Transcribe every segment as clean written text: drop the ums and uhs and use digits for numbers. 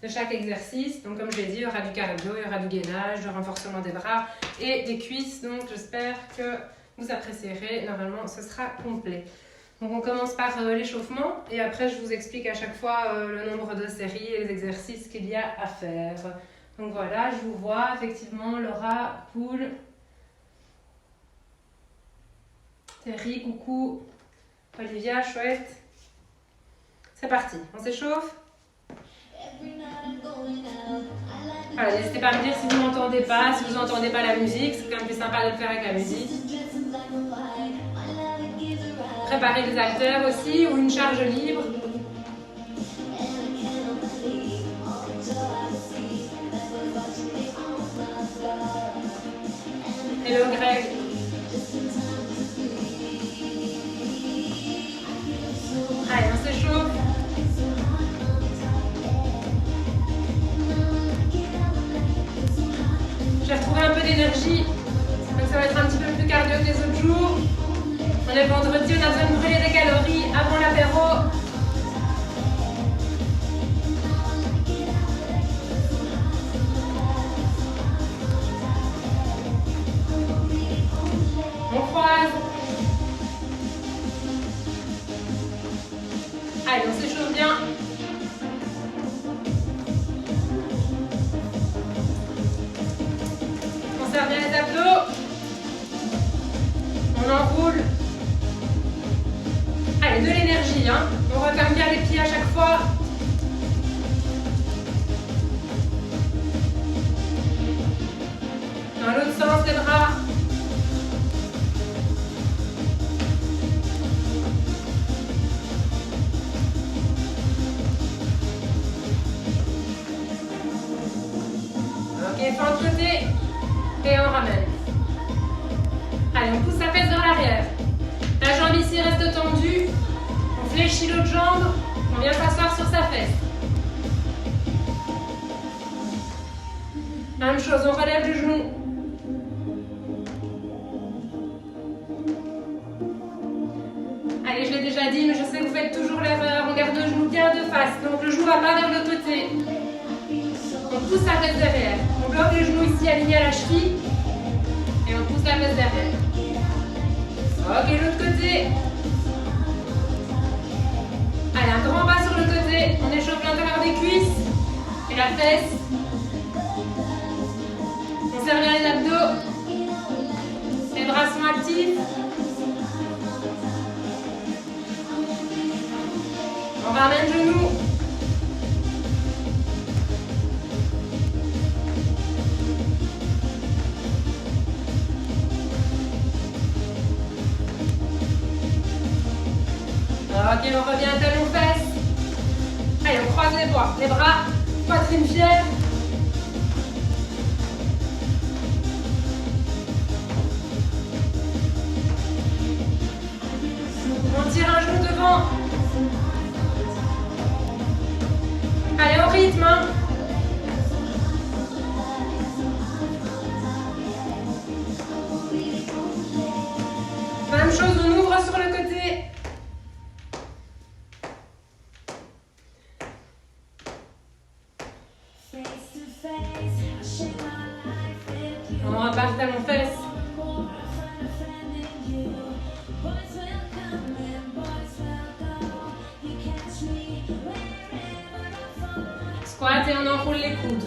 de chaque exercice. Donc comme je l'ai dit, il y aura du cardio, il y aura du gainage, du renforcement des bras et des cuisses. Donc j'espère que vous apprécierez. Normalement, ce sera complet. Donc on commence par l'échauffement et après je vous explique à chaque fois le nombre de séries et les exercices qu'il y a à faire. Donc voilà, je vous vois effectivement Laura, Poul, Terry, coucou, Olivia, chouette. C'est parti, on s'échauffe. Voilà, n'hésitez pas à me dire si vous m'entendez pas, si vous n'entendez pas la musique, c'est quand même plus sympa de le faire avec la musique. Préparez les haltères aussi ou une charge libre. Hello Greg. Allez, on s'échauffe. J'ai retrouvé un peu d'énergie, donc ça va être un petit peu plus cardio que les autres jours. On est vendredi, on a besoin de brûler des calories avant l'apéro. On croise. Allez, on s'échauffe bien. On serre bien les abdos. On enroule. Allez, de l'énergie, hein. On referme bien les pieds à chaque fois. Dans l'autre sens, les bras. Ok, fin de côté. Et on ramène. Allez, on pousse la fesse vers l'arrière. La jambe ici reste tendue. On fléchit l'autre jambe. On vient s'asseoir sur sa fesse. Même chose, on relève le genou. Allez, je l'ai déjà dit, mais je sais que vous faites toujours l'erreur. On garde le genou bien de face. Donc le genou va pas vers le côté. On pousse la fesse derrière. On bloque le genou ici aligné à la cheville. Et on pousse la fesse derrière. Ok, l'autre côté. Allez, un grand pas sur le côté. On échauffe l'intérieur des cuisses et la fesse. On serre bien les abdos. Les bras sont actifs. On ramène le genou. Ok, on revient talon-fesse. Allez, on croise les bras, poitrine fière. On tire un genou devant. Allez, au rythme, hein. Même chose, on ouvre sur le côté. On repart talon-fesse. Squat et on enroule les coudes.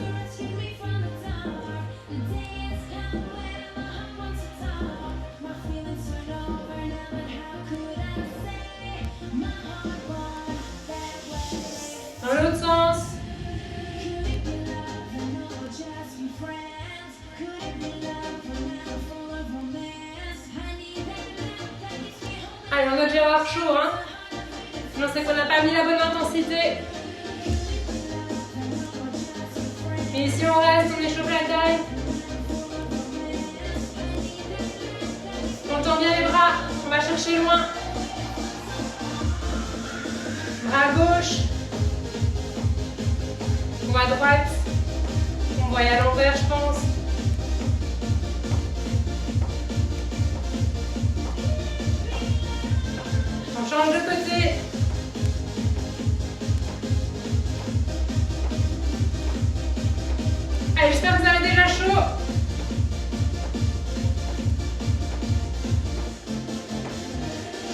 Dans l'autre sens. Allez, on va déjà avoir chaud, hein. Sinon, c'est qu'on n'a pas mis la bonne intensité. Et ici, on reste, on échauffe la taille. On tend bien les bras, on va chercher loin. Bras à gauche. Ou à droite. On voit à l'envers, je pense. On change de côté. Allez, j'espère que vous avez déjà chaud.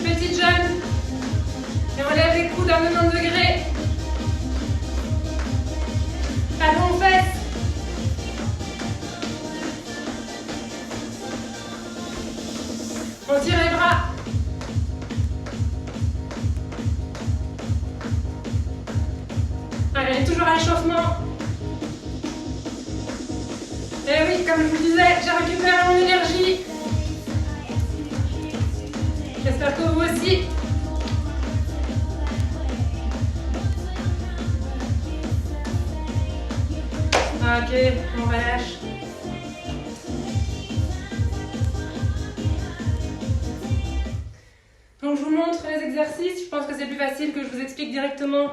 Petit jump. Et on lève les coudes à 90 degrés. Talons aux fesses. On tire les bras. Allez, toujours à l'échauffement. Et oui, comme je vous disais, j'ai récupéré mon énergie. J'espère que vous aussi. Ok, on relâche. Donc je vous montre les exercices. Je pense que c'est plus facile que je vous explique directement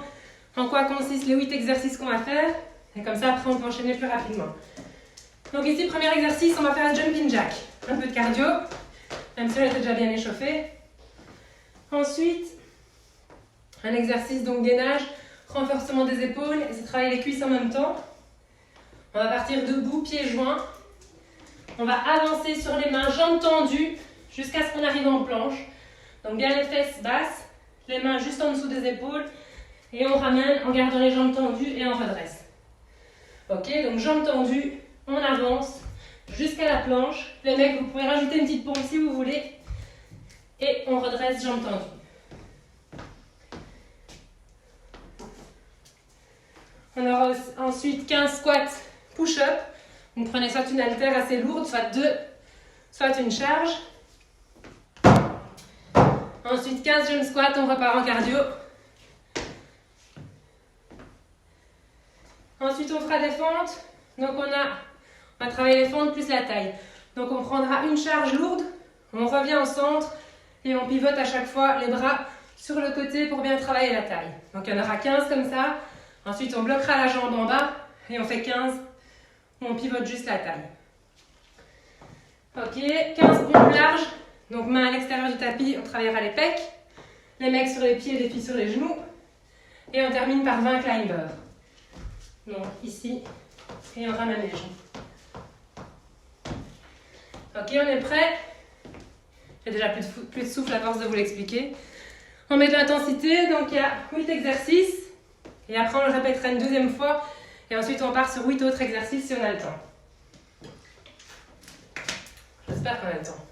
en quoi consistent les 8 exercices qu'on va faire. Et comme ça, après, on peut enchaîner plus rapidement. Donc ici, premier exercice, on va faire un jumping jack. Un peu de cardio, même si on était déjà bien échauffé. Ensuite, un exercice donc gainage, renforcement des épaules, et c'est travailler les cuisses en même temps. On va partir debout, pieds joints. On va avancer sur les mains, jambes tendues, jusqu'à ce qu'on arrive en planche. Donc bien les fesses basses, les mains juste en dessous des épaules. Et on ramène en gardant les jambes tendues et on redresse. Ok, donc jambes tendues, on avance jusqu'à la planche. Les mecs, vous pouvez rajouter une petite pompe si vous voulez. Et on redresse jambes tendues. On aura ensuite 15 squats push-up. Vous prenez soit une haltère assez lourde, soit 2, soit une charge. Ensuite 15 jump squats, on repart en cardio. Ensuite, on fera des fentes. Donc, on va travailler les fentes plus la taille. Donc, on prendra une charge lourde. On revient au centre et on pivote à chaque fois les bras sur le côté pour bien travailler la taille. Donc, il y en aura 15 comme ça. Ensuite, on bloquera la jambe en bas et on fait 15 où on pivote juste la taille. Ok, 15 pompes larges. Donc, main à l'extérieur du tapis, on travaillera les pecs. Les mecs sur les pieds, les filles sur les genoux. Et on termine par 20 climbers. Donc ici, et on ramène les jambes. Ok, on est prêt. J'ai déjà plus de souffle à force de vous l'expliquer. On met de l'intensité, donc il y a 8 exercices. Et après, on le répétera une deuxième fois. Et ensuite, on part sur 8 autres exercices si on a le temps. J'espère qu'on a le temps.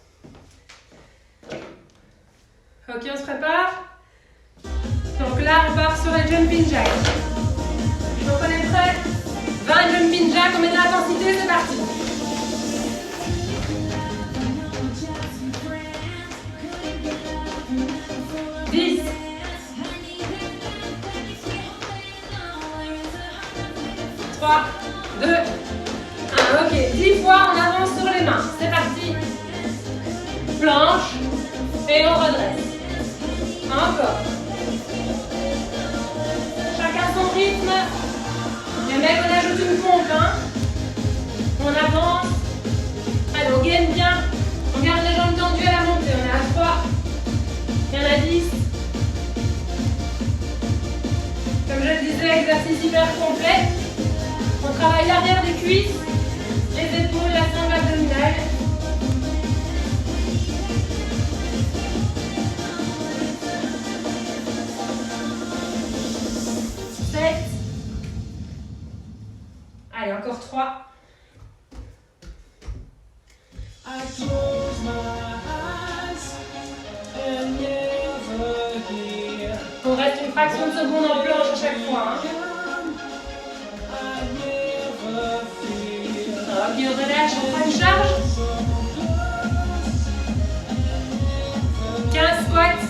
Ok, on se prépare. Donc là, on part sur les jumping jacks. Donc on est prêt. 20 jumping jacks, on met de l'intensité, c'est parti. Dix. 3, 2, 1. Ok, 10 fois, on avance sur les mains. C'est parti. Planche. Et on redresse. Encore. Chacun son rythme. Les mecs, on ajoute une pompe. Hein. On avance. Allez, on gaine bien. On garde les jambes tendues à la montée. On est à 3. Il y en a 10. Comme je le disais, exercice hyper complet. On travaille l'arrière des cuisses, les épaules, la sangle abdominale. Allez, encore 3. On reste une fraction de seconde en planche à chaque fois. Hein. Ok, on relâche, on prend une charge. 15 squats,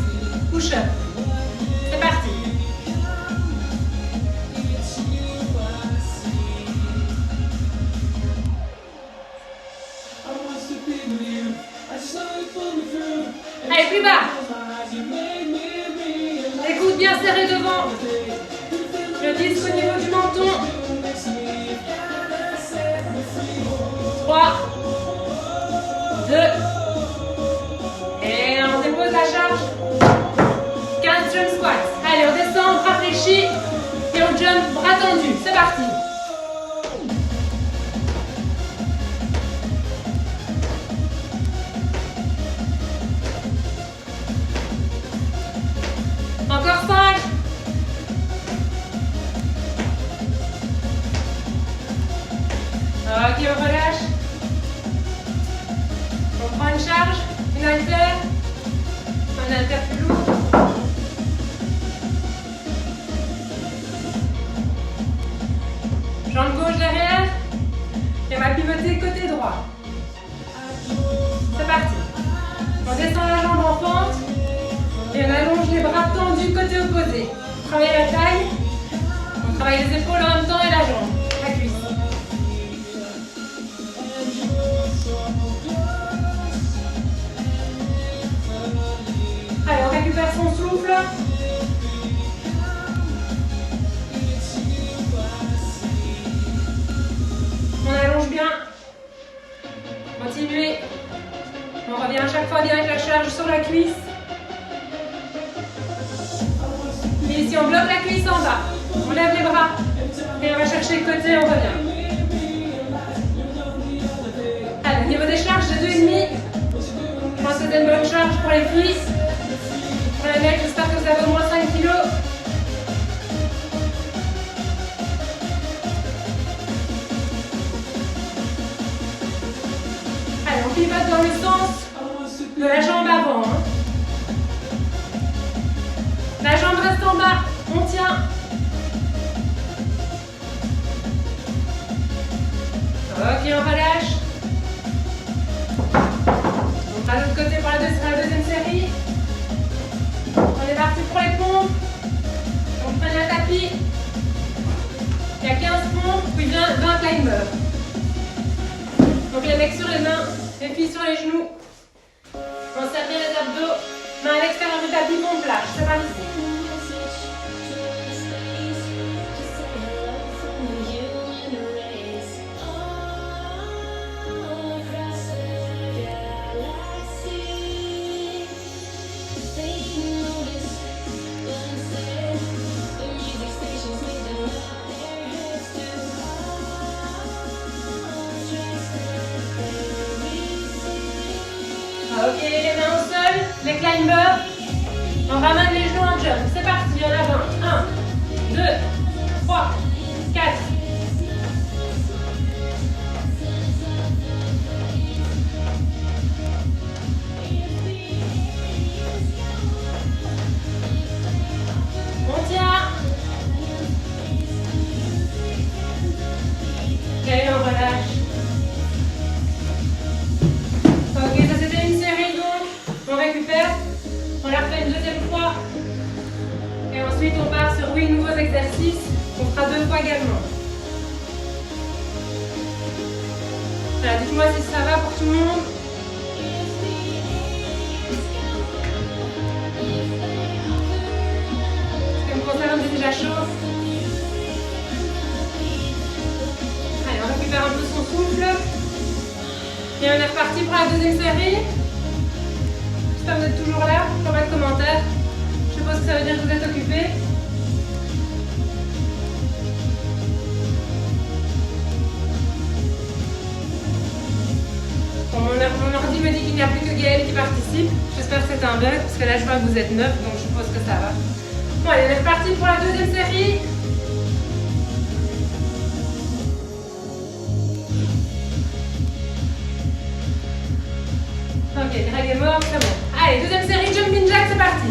push-up. C'est parti. Allez, plus bas. Les coudes bien serrés devant. Le disque au niveau du menton. 3, 2, et on dépose la charge. 15 jump squats. Allez, on descend, on réfléchit et on jump bras tendus. C'est parti. Ok, on relâche. On prend une charge, une haltère. Un haltère plus lourd. Jambe gauche derrière. Et on va pivoter côté droit. C'est parti. On descend la jambe en pente. Et on allonge les bras tendus côté opposé. On travaille la taille. On travaille les épaules en même temps et la jambe. La cuisse. Allez, on récupère son souffle. On allonge bien. Continuez. On revient à chaque fois bien avec la charge sur la cuisse. Et ici, on bloque la cuisse en bas. On lève les bras. Et on va chercher le côté, on revient. Allez, au niveau des charges, j'ai 2,5. Je pense que c'est une bonne charge pour les filles. Pour les mecs, j'espère que vous avez au moins 5 kg. Allez, on pivote dans le sens de la jambe avant. Hein. La jambe reste en bas. On tient. Ok, on relâche. On va de l'autre côté pour la deuxième série. On est parti pour les pompes. On prend un tapis. Il y a 15 pompes, puis 20 climbers. Donc les mecs sur les mains, les filles sur les genoux. On serre bien les abdos. Main à l'extérieur du tapis, pompe là. C'est parti. Ok, les mains au sol, les climbers. On ramène les genoux en jump. C'est parti, il y en a 20. 1, 2, 3, 4. On tient. Et on relâche. Ok, ça c'était une série donc. On récupère. On la refait une deuxième fois. Et ensuite on part sur 8 nouveaux exercices. On fera 2 fois également. Voilà, dites-moi si ça va pour tout le monde. Ce qui me concerne, c'est déjà chaud. Allez, on récupère un peu son souffle. Et on est reparti pour la deuxième série. J'espère que vous êtes toujours là. Je vois pas de commentaires. Je suppose que ça veut dire que vous êtes occupés. Bon, mon ordi me dit qu'il n'y a plus que Gaël qui participe. J'espère que c'est un bug, parce que là je vois que vous êtes 9, donc je suppose que ça va. Bon, allez, on est reparti pour la deuxième série. Ok, Greg est mort, c'est bon. Allez, deuxième série, jumping jack, c'est parti.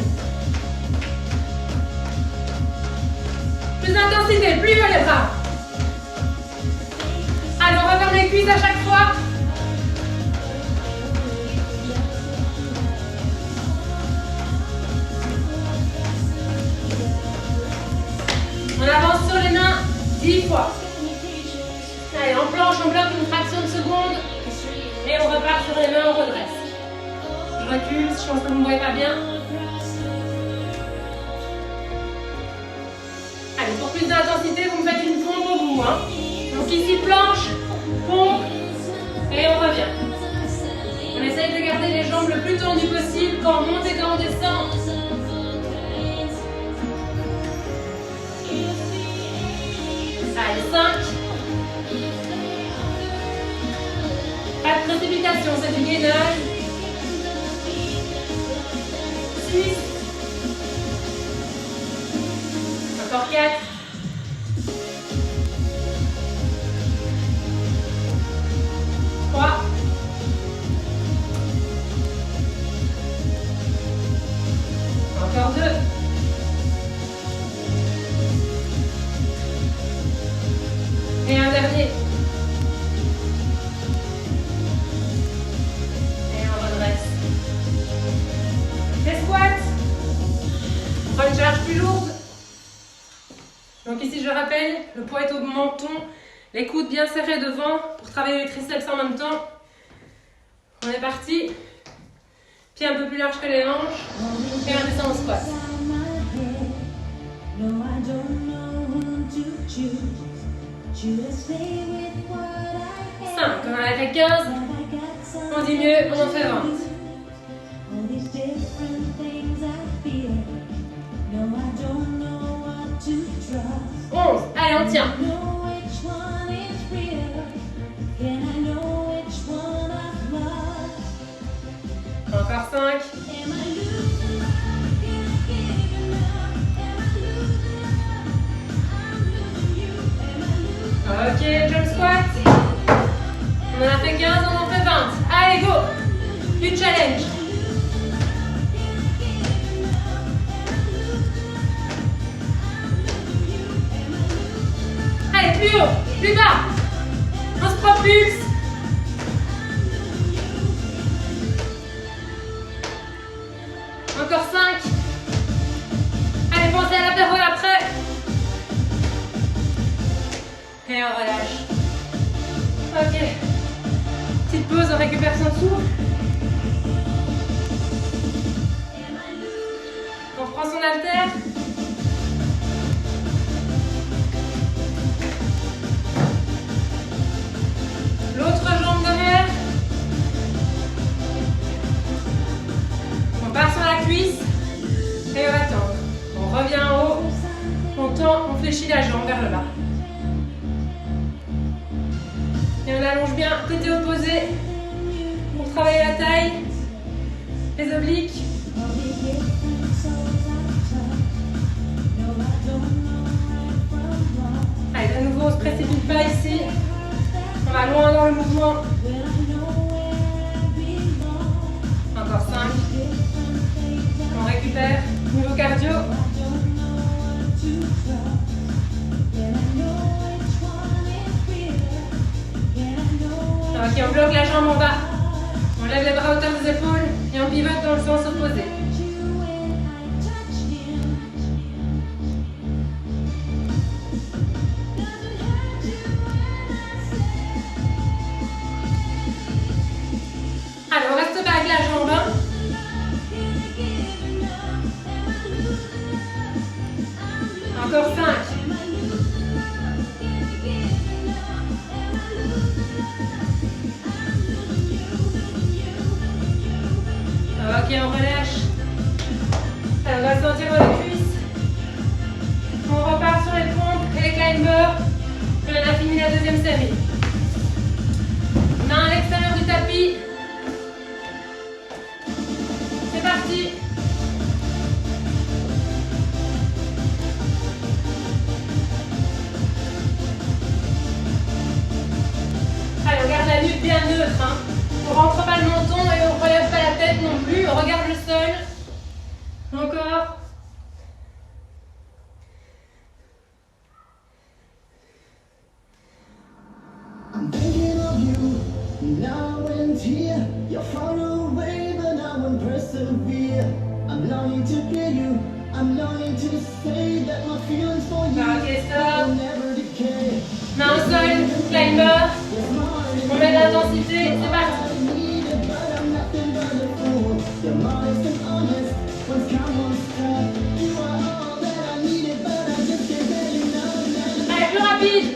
Plus d'intensité, plus haut les bras. Allez, on referme les cuisses à chaque fois. On avance sur les mains 10 fois. Allez, en planche, on bloque une fraction de seconde. Et on repart sur les mains, on redresse. Je recule, je pense que vous ne me voyez pas bien. Allez, pour plus d'intensité, vous me faites une pompe au bout. Hein. Donc ici, planche, pompe, et on revient. On essaye de garder les jambes le plus tendues possible quand on monte et quand on descend. Allez, 5. Pas de précipitation, c'est du gainage. 6. Encore 4. Le poids est au menton, les coudes bien serrés devant pour travailler les triceps en même temps. On est parti. Pieds un peu plus larges que les hanches. Et on descend en squat. 5, on a fait 15. On dit mieux, on en fait 20. 11, allez on tient. Encore 5. Ok, jump squat. On en a fait 15, on en fait 20. Allez, go. Du challenge. Allez, plus haut, plus bas. On se propulse. Encore 5. Allez, pensez à l'apéro après. Et on relâche. Ok. Petite pause, on récupère son souffle. On reprend son haltère. L'autre jambe derrière. On part sur la cuisse. Et on va tendre. On revient en haut. On tend, on fléchit la jambe vers le bas. Et on allonge bien côté opposé pour travailler la taille, les obliques. Allez, de nouveau, on ne se précipite pas ici. On va loin dans le mouvement. Encore 5. On récupère. Nouveau cardio. Ok, on bloque la jambe en bas. On lève les bras à hauteur des épaules et on pivote dans le sens opposé. Allez, on reste pas avec la jambe. Encore 5. Ok, on relâche. Alors, on va sentir dans les cuisses. On repart sur les pompes et les climbers. Et on a fini la deuxième série. Main à l'extérieur du tapis. C'est parti. Allez, on garde la nuque bien neutre. Hein. On rentre pas le menton et on relève pas la tête non plus. On regarde le sol. Encore. I'm thinking of you now and here. You're far away, but I won't persevere. I'm longing to hear you. I'm longing to say that my feelings for you Ok, stop. will never decay. Main au sol, climber. On met de l'intensité. C'est parti. You're modest and honest, once come, once stop. You are all that I needed, but I just can't get enough. Allez, plus rapide.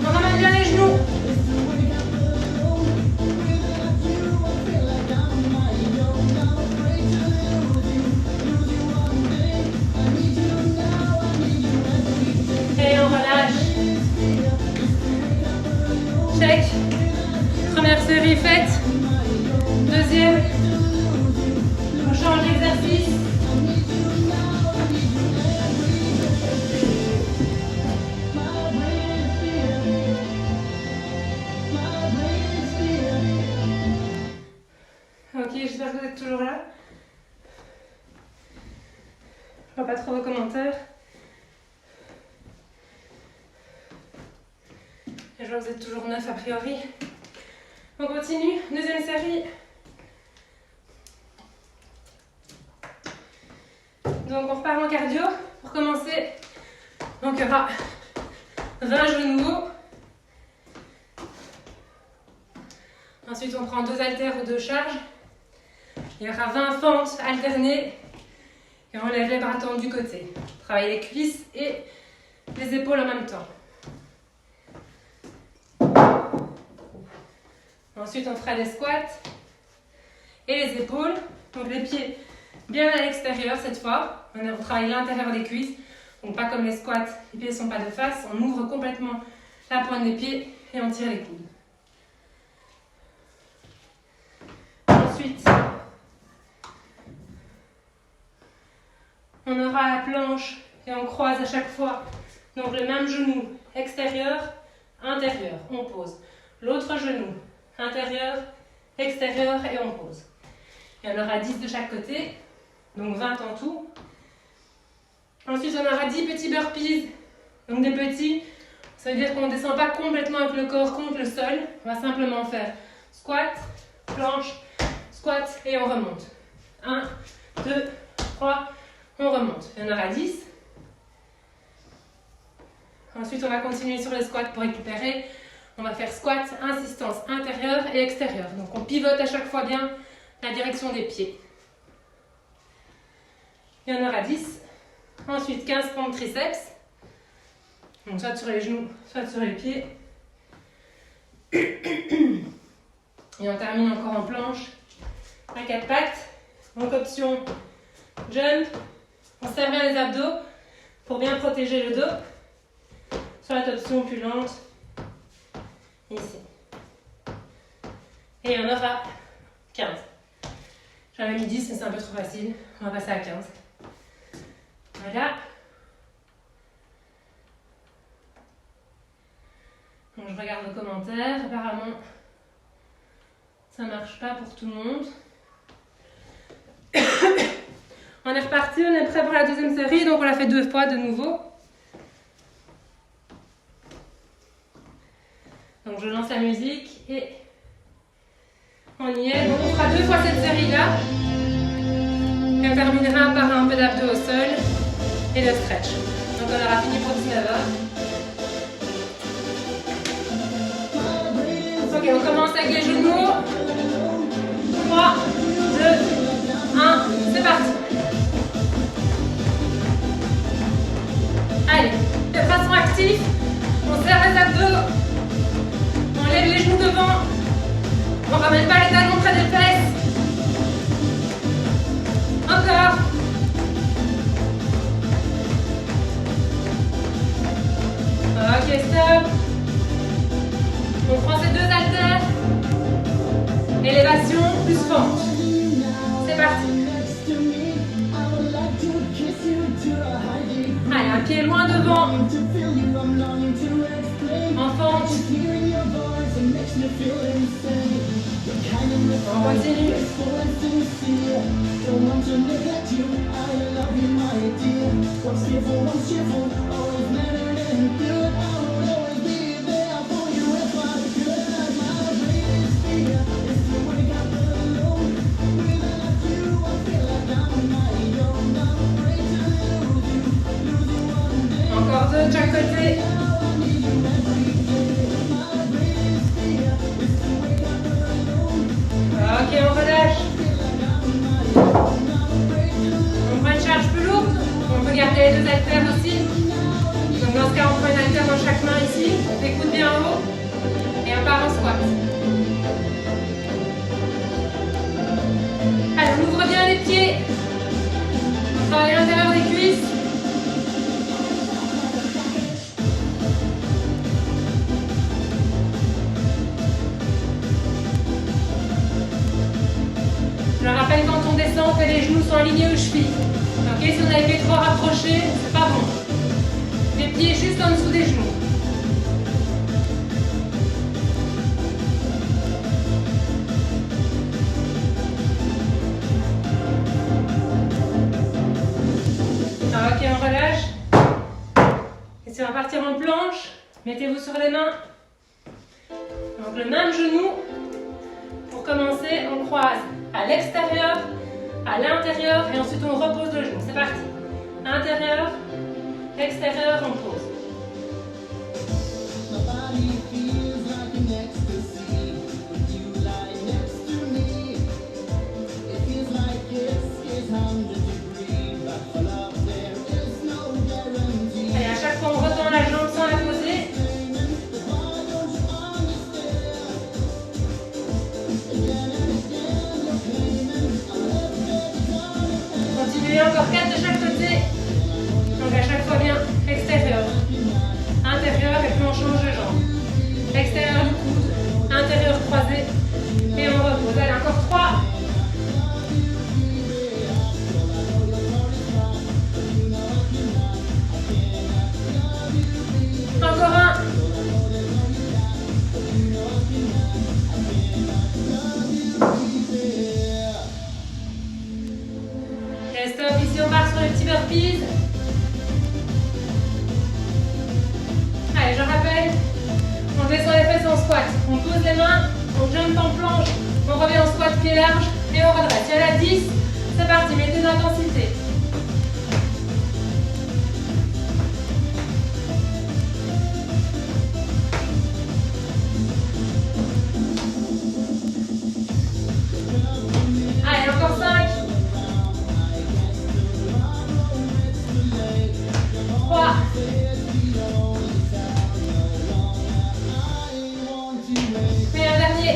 On ramène bien les genoux. It's the way I feel. Without you, I feel like I'm on my own. I'm afraid to lose you one day. I need you now, I need you every day. Et on relâche. Check. Première série faite. Deuxième. On change d'exercice. Ok, j'espère que vous êtes toujours là. Je vois pas trop vos commentaires. Et je vois que vous êtes toujours 9 a priori. On continue, deuxième série. Donc on repart en cardio pour commencer. Donc il y aura 20 genoux. Ensuite, on prend 2 haltères ou 2 charges. Il y aura 20 fentes alternées. Et on lève les bras tendus du côté. Travaille les cuisses et les épaules en même temps. Ensuite, on fera des squats et les épaules. Donc les pieds bien à l'extérieur cette fois. On travaille l'intérieur des cuisses. Donc pas comme les squats, les pieds ne sont pas de face. On ouvre complètement la pointe des pieds et on tire les coudes. Ensuite, on aura la planche et on croise à chaque fois. Donc le même genou extérieur, intérieur, on pose. L'autre genou intérieur, extérieur et on pose. Il y en aura 10 de chaque côté, donc 20 en tout. Ensuite, on aura 10 petits burpees. Donc des petits, ça veut dire qu'on ne descend pas complètement avec le corps contre le sol. On va simplement faire squat, planche, squat et on remonte. 1, 2, 3, on remonte. Il y en aura 10. Ensuite, on va continuer sur le squat pour récupérer. On va faire squat, insistance intérieure et extérieure. Donc on pivote à chaque fois bien la direction des pieds. Il y en aura 10. Ensuite, 15 pompes triceps. Donc soit sur les genoux, soit sur les pieds. Et on termine encore en planche à 4 pattes. Donc option jump. On serre bien les abdos pour bien protéger le dos. Soit option plus lente. Ici. Et il y en aura 15. J'avais mis 10, mais c'est un peu trop facile. On va passer à 15. Voilà. Donc je regarde vos commentaires. Apparemment, ça ne marche pas pour tout le monde. On est reparti, on est prêt pour la deuxième série. Donc on l'a fait 2 fois de nouveau. Donc je lance la musique et on y est. Donc on fera 2 fois cette série-là. Et on terminera par un peu d'abdos au sol et le stretch. Donc on aura fini pour 19h. Ok, on commence avec les genoux. 3, 2, 1, c'est parti. Allez, de façon active, on serre les abdos. On lève les genoux devant. On ne ramène pas les talons près des fesses. Encore. Ok, stop. On prend ces 2 haltères. Élévation plus fente. C'est parti. Allez, un pied loin devant. En fente. On continue. Encore 2 de chaque côté. Ok, on relâche. On prend une charge plus lourde. On peut garder les 2 haltères aussi. Donc dans ce cas, on prend une haltère dans chaque main ici. On fait coude bien en haut. Et on part en squat. Allez, on ouvre bien les pieds. On travaille à l'intérieur des cuisses. Je rappelle quand on descend que les genoux sont alignés aux chevilles. Ok, si on a les pieds trop rapprochés, c'est pas bon. Les pieds juste en dessous des genoux. Ok, on relâche. Et si on va partir en planche, mettez-vous sur les mains. Donc le même genou. Pour commencer, on croise à l'extérieur, à l'intérieur et ensuite on repose le genou. C'est parti. Intérieur, extérieur, on pose. Et à chaque fois, on retend la jambe sans la poser. Continuez encore 4 de chaque côté. Donc à chaque fois bien extérieur, intérieur et puis on change de jambe. Extérieur du coude, intérieur croisé et on repose. Allez, encore 3. Encore un. Et stop, ici on part sur les petits burpees. Allez, je rappelle, on descend les fesses en squat. On pose les mains, on jump en planche, on revient en squat pied large et on redresse. Il y en a 10, c'est parti, mettez de l'intensité. Allez, encore 5. 3. Et un dernier.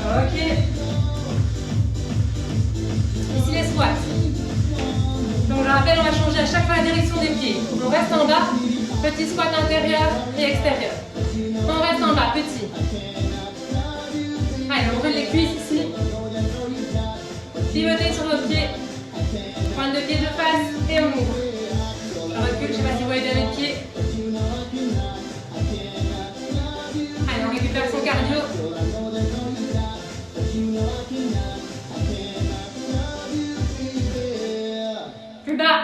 Ok. Ici les squats. Donc je rappelle, on va changer à chaque fois la direction des pieds. On reste en bas, petit squat intérieur et extérieur. On reste en bas, petit. Allez, on brûle les cuisses ici. Pivotez sur nos pieds. Pointe de pied de face et on ouvre. Je recule, je ne sais pas si vous voyez bien les pieds. Allez, on récupère son cardio. Plus bas.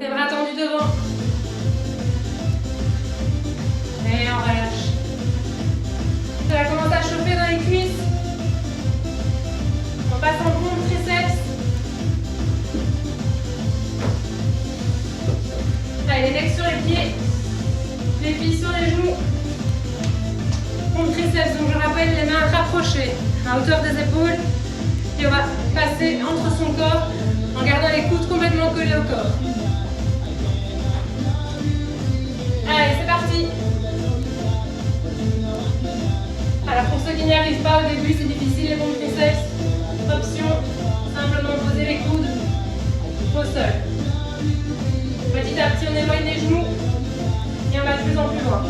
Les bras tendus devant. Et on relâche. Ça va commencer à chauffer dans les cuisses. On passe en pompe triceps. Allez, les legs sur les pieds. Les filles sur les genoux. Pompe triceps, donc je rappelle les mains rapprochées à hauteur des épaules. Et on va passer entre son corps en gardant les coudes complètement collés au corps. Allez, c'est parti. Alors pour ceux qui n'y arrivent pas au début, c'est difficile les pompes triceps. Option, simplement poser les coudes au sol. Petit à petit, on éloigne les genoux et on va de plus en plus loin.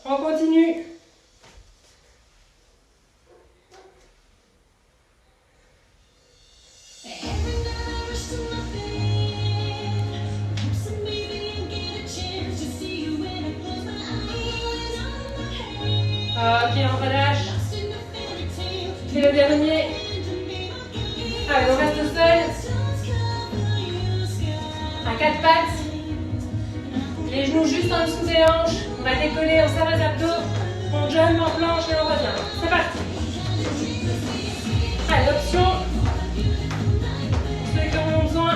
On continue. Ok, on relâche. Et le dernier. Allez, on reste seul. À 4 pattes. Les genoux juste en dessous des hanches. On va décoller, on serre les abdos. On jump en planche et on revient. C'est parti. Allez, option. Ceux qui en ont besoin.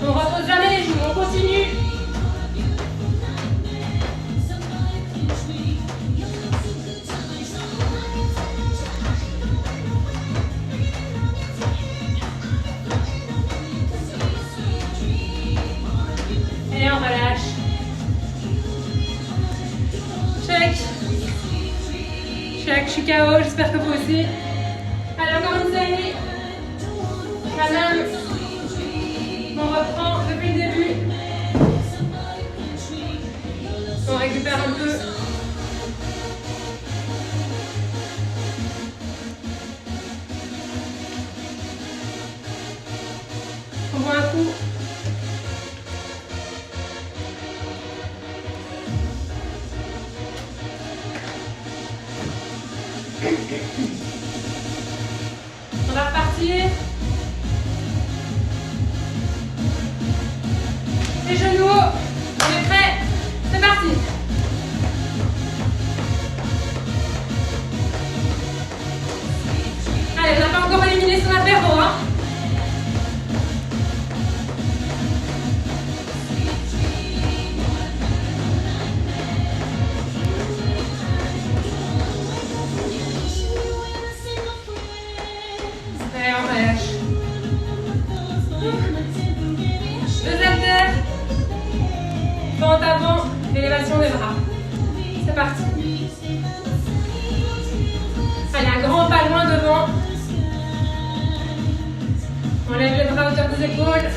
On repose jamais les genoux. On continue. Et on relâche. Check. Check, je suis KO, j'espère que vous aussi. Allez, encore une série. Calme. On reprend depuis le début. On récupère un peu. On voit un coup. On va repartir. Les genoux, on est prêt. C'est parti. Allez, on n'a pas encore éliminé son apéro, hein. 2 haltères. Pente avant, élévation des bras. C'est parti. Allez, un grand pas loin devant. On lève les bras à hauteur des épaules.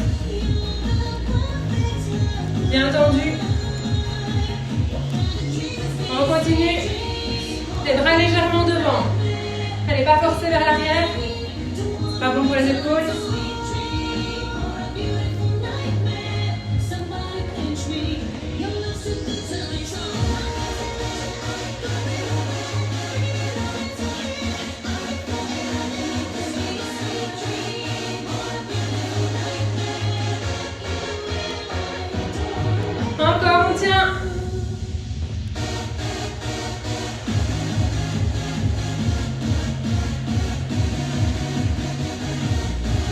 Bien tendu. On continue. Les bras légèrement devant. Allez, pas forcer vers l'arrière. C'est pas bon pour les épaules. Encore, on tient.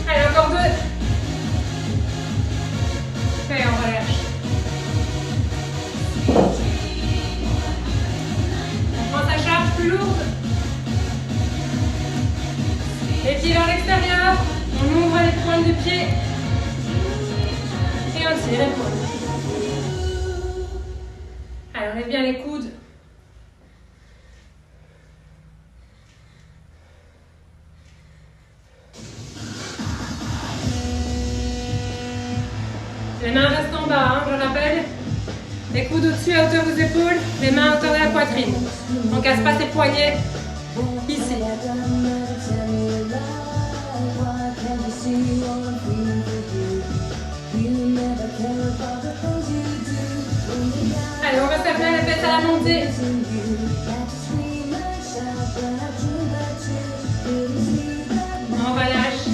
Allez, encore 2. Et on relâche. On prend sa charge plus lourde. Les pieds vers l'extérieur. On ouvre les pointes du pied. Et on tire les pointes. Allez, on lève bien les coudes. Les mains restent en bas, hein, je rappelle. Les coudes au-dessus à hauteur des épaules, les mains à hauteur de la poitrine. On ne casse pas ses poignets ici. Allez, on va faire bien les fesses à la montée. On relâche.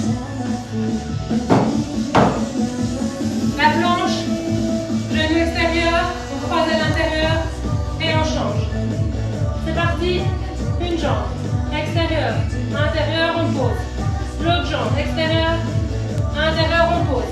La planche, genou extérieur, on croise à l'intérieur et on change. C'est parti. Une jambe, extérieur, intérieur, on pose. L'autre jambe, extérieur, intérieur, on pose.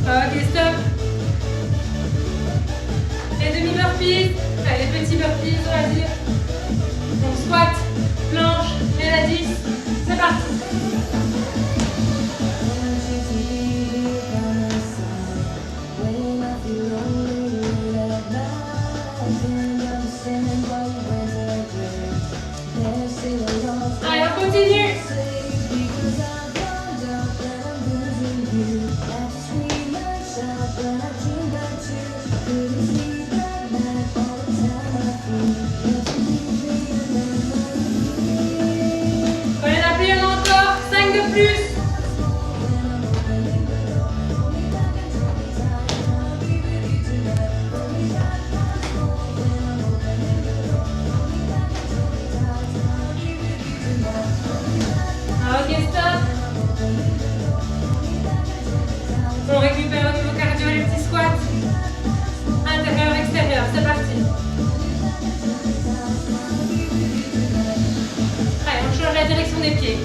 Ok, stop. Les demi-burpees. Allez, les petits burpees, on va dire. Donc, squat, planche et la 10. C'est parti. Allez, on continue. On en appuie encore. 5 de plus. Ok, stop. On récupère au niveau cardio les petits squats. Intérieur, extérieur, c'est parti. Allez, on change la direction des pieds.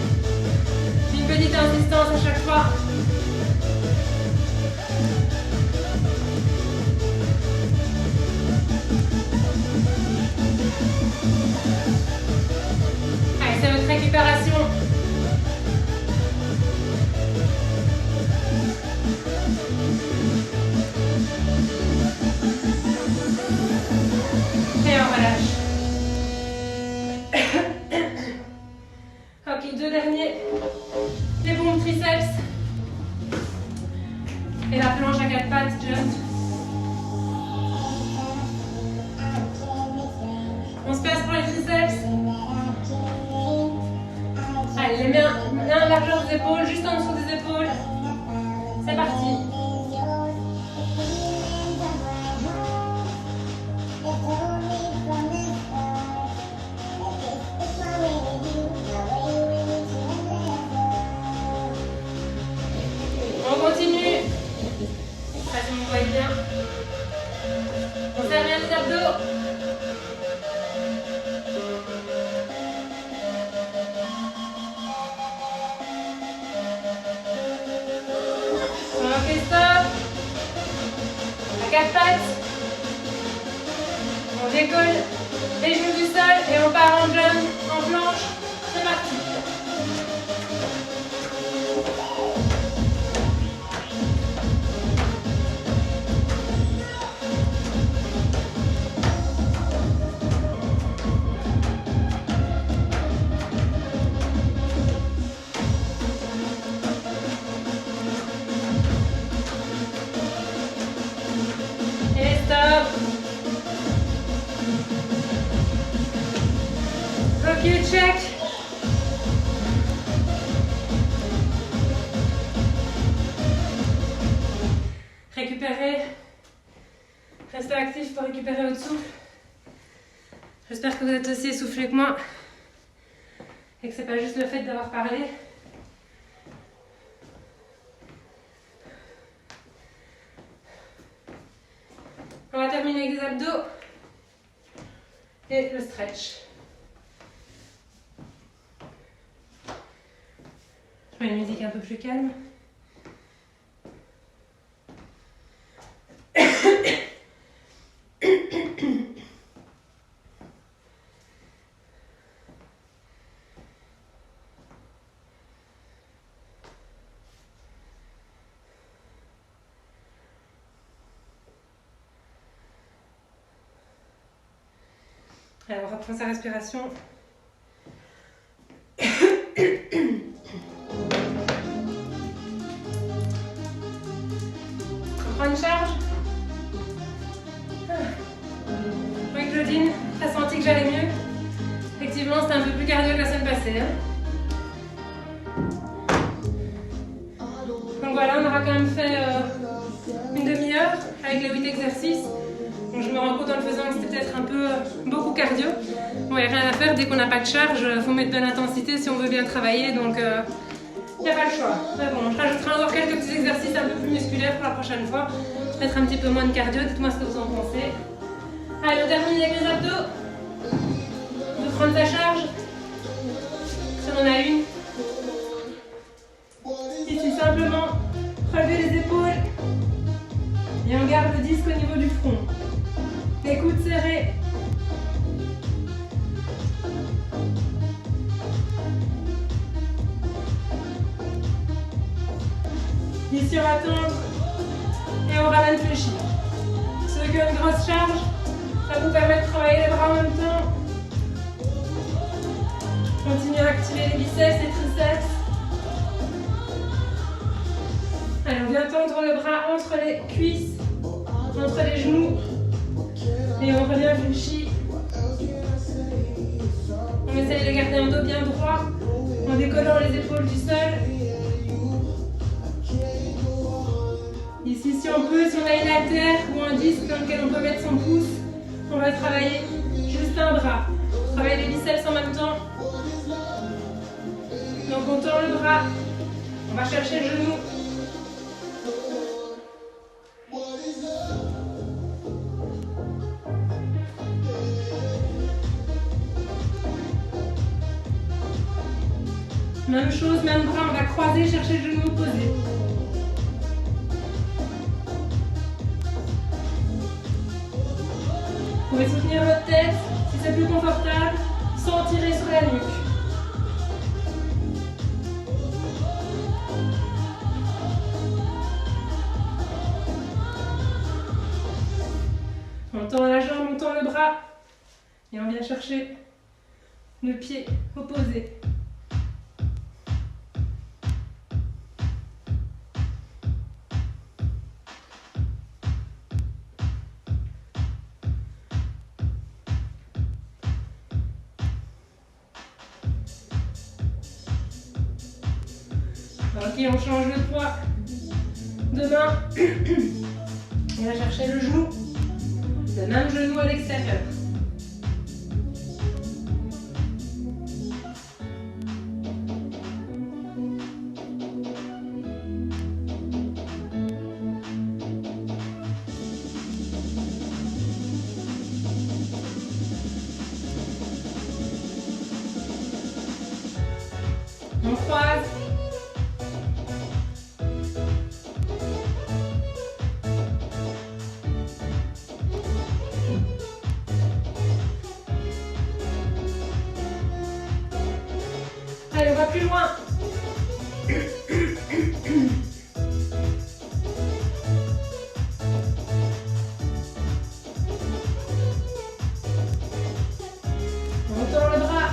Une petite insistance à chaque fois. Allez, c'est votre récupération. Et on relâche. Ok, 2 derniers. Les pompes triceps. Et la planche à 4 pattes, jump. On se place pour les triceps. Allez, les mains largeur des épaules, juste en dessous des épaules. C'est parti. On continue. Ça, si vous voyez bien. On serre bien les abdos. Ok, stop. À quatre pattes. On décolle les genoux du sol et on part en jump, en planche. C'est parti. Et stop. Ok, check. Récupérez. Restez actif pour récupérer votre souffle. J'espère que vous êtes aussi essoufflé que moi. Et que c'est pas juste le fait d'avoir parlé. On va terminer avec les abdos et le stretch. Je mets une musique un peu plus calme. Alors, on reprend sa respiration. On prend une charge. Oui, Claudine, t'as senti que j'allais mieux? Effectivement, c'était un peu plus cardio que la semaine passée. Hein. Donc voilà, on aura quand même fait une demi-heure avec les 8 exercices. Donc je me rends compte en le faisant que c'était peut-être un peu beaucoup cardio. Bon, il n'y a rien à faire, dès qu'on n'a pas de charge, il faut mettre de l'intensité si on veut bien travailler, donc il n'y a pas le choix. Mais bon, je rajouterai encore quelques petits exercices un peu plus musculaires pour la prochaine fois. Peut-être un petit peu moins de cardio, dites-moi ce que vous en pensez. Allez, on termine avec les abdos. On peut prendre sa charge. Si on en a une. Ici, simplement, relever les épaules. Et on garde le disque au niveau du front. Les coudes serrés. Ici, on va tendre et on ramène fléchi. Ceux qui ont une grosse charge, ça vous permet de travailler les bras en même temps. Continuez à activer les biceps, les triceps. Allez, on vient tendre le bras entre les cuisses, entre les genoux. Et on revient fléchi. On essaye de garder un dos bien droit en décollant les épaules du sol. Ici, si on peut, si on a une haltère ou un disque dans lequel on peut mettre son pouce, on va travailler juste un bras. On travaille les biceps en même temps. Donc on tend le bras, on va chercher le genou. Même chose, même bras, on va croiser, chercher le genou opposé. Vous pouvez soutenir votre tête, si c'est plus confortable, sans tirer sur la nuque. On tend la jambe, on tend le bras et on vient chercher le pied opposé. Ok, Ok, on change le poids de main. On va chercher le genou. Le même genou à l'extérieur. On croise. Allez, on va plus loin. On tend le bras.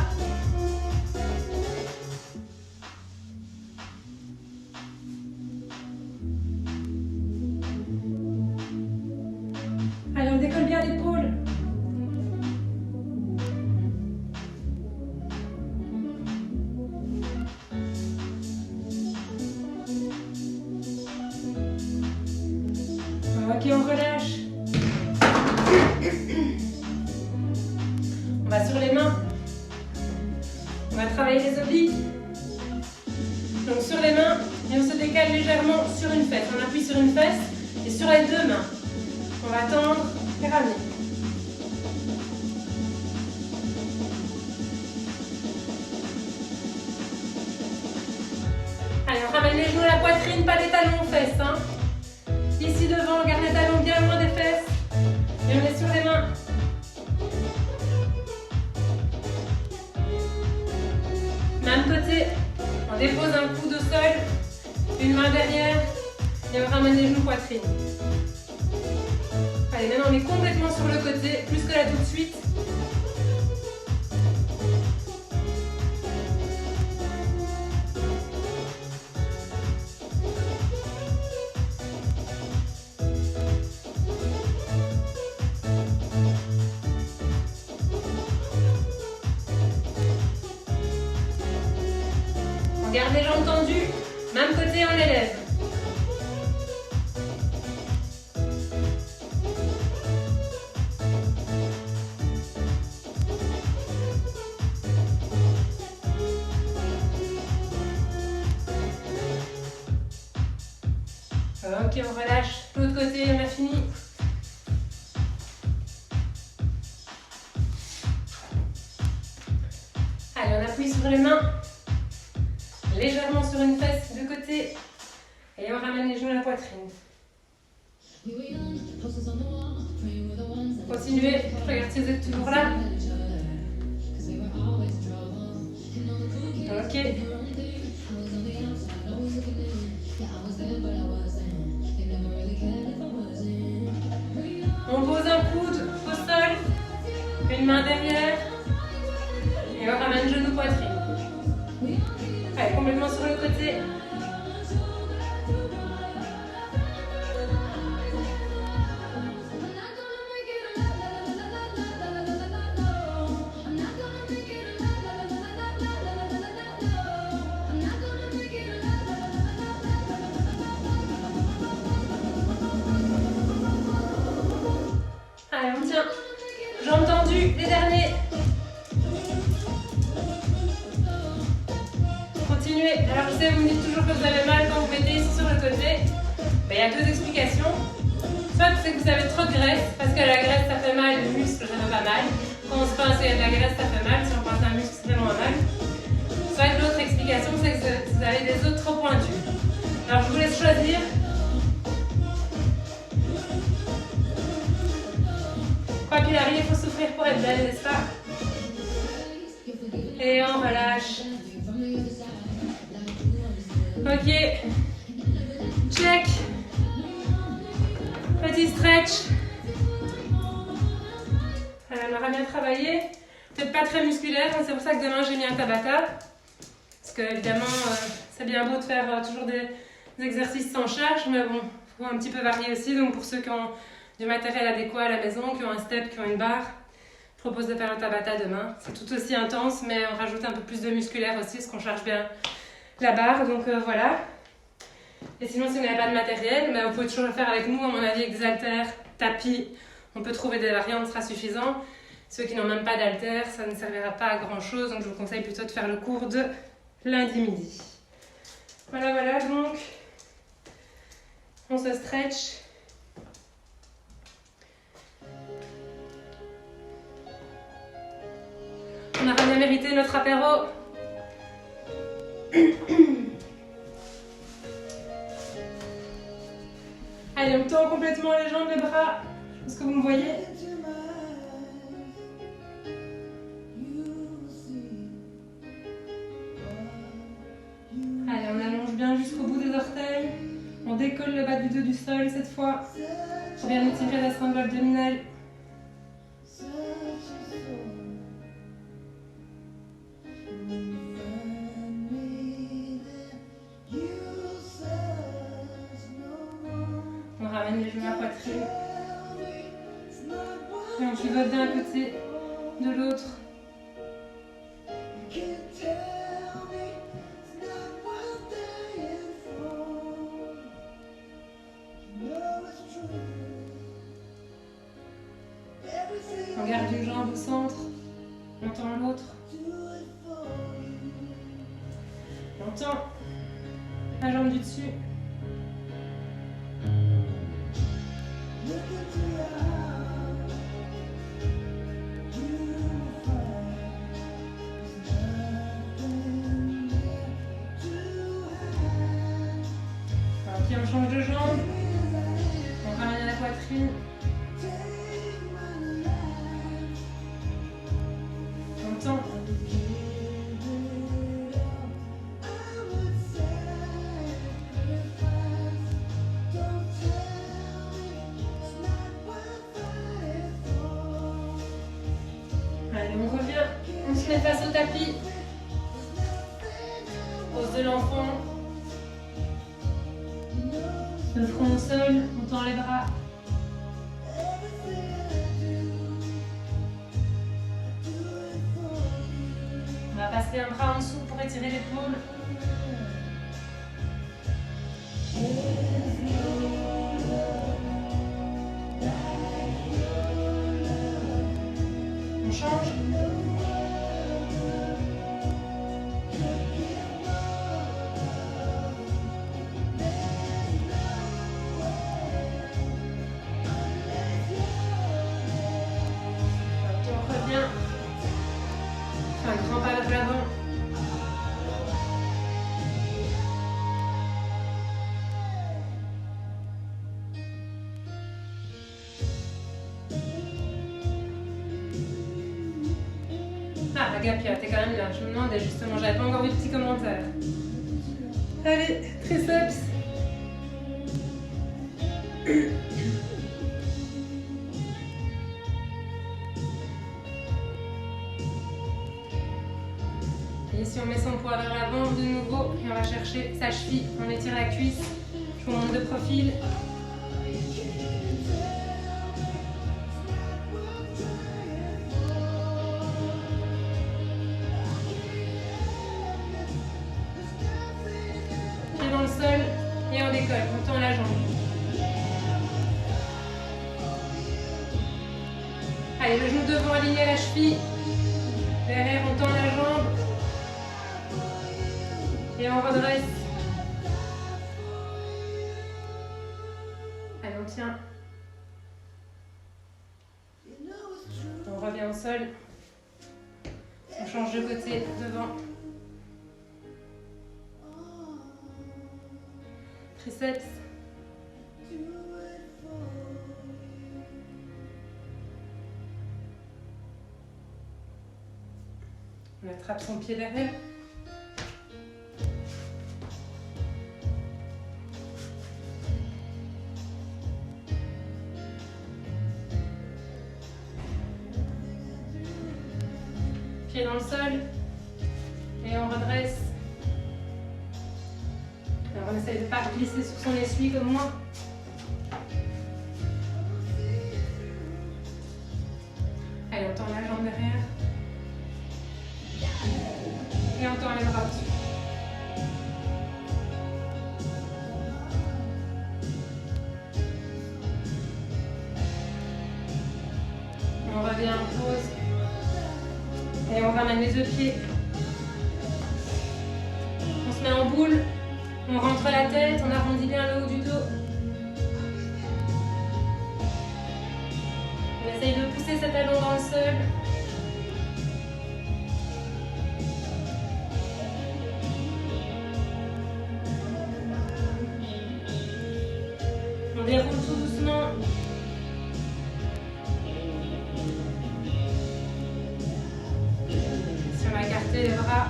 Allez, on décolle bien l'épaule. Ok, on relâche. On va sur les mains. On va travailler les obliques. Donc sur les mains, et on se décale légèrement sur une fesse. On appuie sur une fesse et sur les deux mains. On va tendre et ramener. Allez, on ramène les genoux à la poitrine, pas les talons aux fesses. Hein. Ici devant, on garde les talons bien loin des fesses. Et on est sur les mains. Même côté, on dépose un coude au sol, une main derrière et on ramène les genoux poitrine. Allez, maintenant on est complètement sur le côté, plus que là tout de suite. On garde les jambes tendues, même côté, on les lève. Ok, on relâche. L'autre côté, on a fini. Allez, on appuie sur les mains. Légèrement sur une fesse de côté. Et on ramène les genoux à la poitrine. Continuez. Regarde si vous êtes toujours là. Ok. On pose un coude au sol, une main derrière et on ramène genou poitrine. Allez, complètement sur le côté. Allez, on tient. Jambes tendues, les derniers. Continuez. Alors je sais, vous me dites toujours que vous avez mal quand vous mettez ici sur le côté. Il y a deux explications. Soit c'est que vous avez trop de graisse, parce que la graisse ça fait mal, le muscle ça fait pas mal. Quand on se pince et il y a de la graisse ça fait mal, si on pince un muscle ça fait moins mal. Soit l'autre explication c'est que vous avez des os trop pointus. Alors je vous laisse choisir. Quoi qu'il arrive, il faut souffrir pour être belle, n'est-ce pas? Et on relâche. Ok. Check. Petit stretch. On aura bien travaillé. Peut-être pas très musculaire, c'est pour ça que demain j'ai mis un Tabata. Parce que évidemment, c'est bien beau de faire toujours des exercices sans charge, mais bon, il faut un petit peu varier aussi. Donc pour ceux qui ont du matériel adéquat à la maison, qui ont un step, qui ont une barre, je propose de faire un Tabata demain. C'est tout aussi intense, mais on rajoute un peu plus de musculaire aussi, parce qu'on charge bien la barre. Donc voilà. Et sinon, si vous n'avez pas de matériel, vous pouvez toujours le faire avec nous, à mon avis, avec des haltères, tapis. On peut trouver des variantes, ce sera suffisant. Ceux qui n'ont même pas d'haltères, ça ne servira pas à grand chose, donc je vous conseille plutôt de faire le cours de lundi midi. Voilà, donc on se stretch. On a bien mérité notre apéro. Allez, on tend complètement les jambes, les bras. Est-ce que vous me voyez? Allez, on allonge bien jusqu'au bout des orteils. On décolle le bas du dos du sol cette fois. Pour bien étirer la ceinture abdominale. On ramène les genoux à la poitrine. Et on pivote d'un côté, de l'autre. On garde une jambe au centre, on tend l'autre. On tend la jambe du dessus. Puis on change de jambe. On ramène à la poitrine. On tend. Allez, on revient. On se met face au tapis. Pose de l'enfant. Le front au sol, on tend les bras. On va passer un bras en dessous pour étirer l'épaule. On change. Un grand pas vers l'avant. Ah, Agapia, t'es quand même là. Je me demandais justement, j'avais pas encore vu de petits commentaires. Allez, triceps. Et ici on met son poids vers l'avant de nouveau et on va chercher sa cheville. On étire la cuisse. Je vous montre de profil. Pied dans le sol et on décolle. On tend la jambe. Allez, le genou devant aligné à la cheville. Derrière, on tend la jambe. Et on redresse. Allez, on tient. On revient au sol. On change de côté, devant. Triceps. On attrape son pied derrière. Pied dans le sol. Et on redresse. Alors on essaye de ne pas glisser sur son essuie comme moi. Allez, on tend la jambe derrière. Et on tend les bras dessus. bien, pause. Et on ramène les deux pieds. On se met en boule. On rentre la tête, on arrondit bien le haut du dos. On essaye de pousser cet talon dans le sol. On déroule tout doucement. Si on va écarter les bras.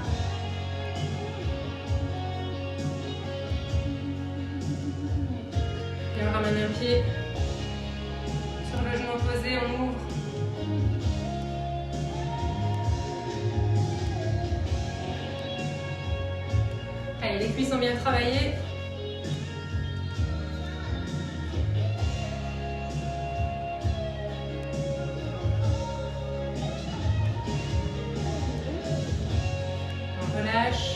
Et on ramène un pied sur le genou opposé, on ouvre. Allez, les cuisses sont bien travaillées. On relâche.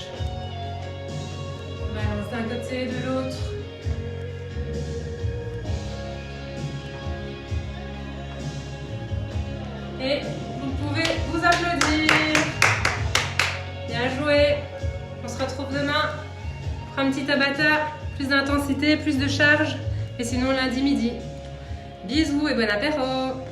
On balance d'un côté, de l'autre. Et vous pouvez vous applaudir. Bien joué. On se retrouve demain pour un petit Tabata, plus d'intensité, plus de charge. Et sinon lundi midi. Bisous et bon apéro.